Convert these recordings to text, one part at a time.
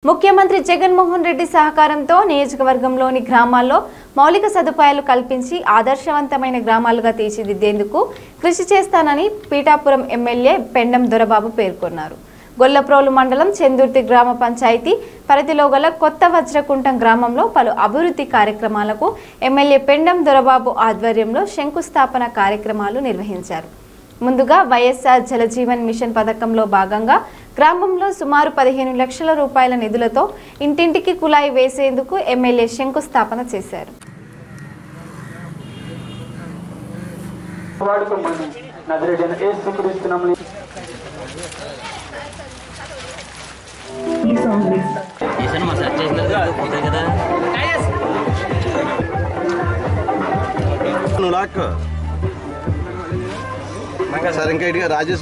ముఖ్యమంత్రి జగన్మోహన్ రెడ్డి సహకారంతో నియోజకవర్గంలోని గ్రామాల్లో మౌలిక సదుపాయాలు కల్పించి ఆదర్శవంతమైన గ్రామాలుగా తీర్చిదిద్దేందుకు కృషి చేస్తానని పీఠాపురం ఎమ్మెల్యే పెండం దొరబాబు పేర్కొన్నారు. గొల్లప్రోలు మండలం చెందుర్తి గ్రామ పంచాయతీ పరిధిలో గల కొత్త వజ్రకుంటం గ్రామంలో పలు అభివృద్ధి కార్యక్రమాలకు ఎమ్మెల్యే పెండం దొరబాబు ఆధ్వర్యంలో శంకుస్థాపన కార్యక్రమాలు నిర్వహించారు. ముందుగా వైఎస్ఆర్ జలజీవన్ మిషన్ పథకంలో భాగంగా గ్రామంలో సుమారు 15 లక్షల రూపాయల నిధులతో ఇంటింటికి కుళాయి వేసేందుకు ఎమ్మెల్యే శంకుస్థాపన చేశారు. Sir Inca it Rajesh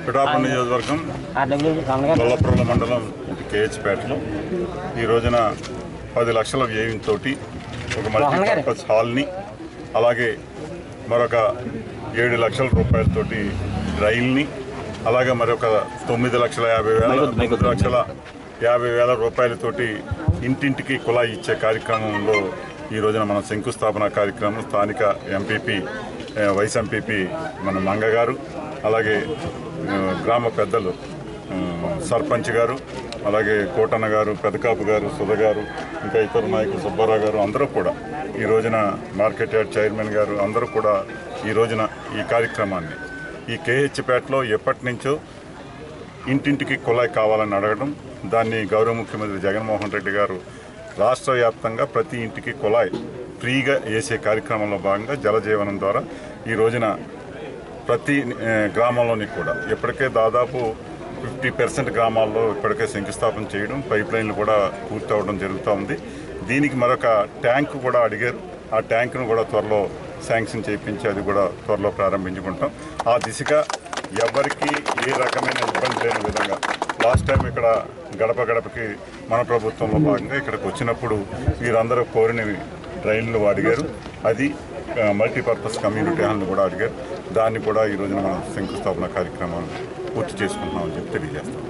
Pithapuram నియోజకవర్గం గొల్లప్రోలు మండలం కేహెచ్పేటలో ఈ రోజున 10 లక్షల వ్యయంతో ఒక మల్టీపర్పస్ హాల్ని, అలాగే మరొక 7 లక్షల రూపాయలతోటి రైల్ని, అలాగే మరొక 9,50,000 రూపాయలతోటి ఇంటింటికి కుళాయి ఇచ్చే కార్యక్రమంలో ఈ రోజున మన శంకుస్థాపన కార్యక్రమం స్థానిక ఎంపీపీ వైస్ ఎంపీపీ మన మంగ గారు, అలాగే గ్రామ పెద్దలు సర్పంచ్ గారు, అలాగే కోటన్న గారు, పెదకాపు గారు, సుధ గారు, ఇంకా ఇతర నాయకులు సుబ్బారావు గారు అందరూ కూడా ఈ రోజున మార్కెట్ యార్డ్ చైర్మన్ గారు అందరూ కూడా ఈ రోజున ఈ కార్యక్రమాన్ని ఈ కేహెచ్పేటలో ఎప్పటి నుంచో ఇంటింటికి కుళాయి కావాలని అడగడం, దాన్ని గౌరవ ముఖ్యమంత్రి జగన్మోహన్ రెడ్డి గారు రాష్ట్ర వ్యాప్తంగా ప్రతి ఇంటికి కుళాయి ఫ్రీగా వేసే కార్యక్రమంలో భాగంగా జలజీవనం ద్వారా ఈ రోజున ప్రతి గ్రామంలోని కూడా ఇప్పటికే దాదాపు 50% గ్రామాల్లో ఇప్పటికే శంకుస్థాపన చేయడం, పైప్ లైన్లు కూడా పూర్తి అవ్వడం జరుగుతూ ఉంది. దీనికి మరొక ట్యాంకు కూడా అడిగారు. ఆ ట్యాంకును కూడా త్వరలో శాంక్షన్ చేయించి అది కూడా త్వరలో ప్రారంభించుకుంటాం. ఆ దిశగా ఎవరికి ఏ రకమైన ఇబ్బంది లేని విధంగా లాస్ట్ టైం ఇక్కడ గడప గడపకి మన ప్రభుత్వంలో భాగంగా ఇక్కడికి వచ్చినప్పుడు వీరందరూ కోరిన డ్రైన్లు అడిగారు. అది మల్టీపర్పస్ కమ్యూనిటీ హాల్ని కూడా అడిగారు. దాన్ని కూడా ఈ రోజున మనం శంకుస్థాపన కార్యక్రమాన్ని పూర్తి చేసుకుంటున్నామని చెప్పి తెలియజేస్తాం.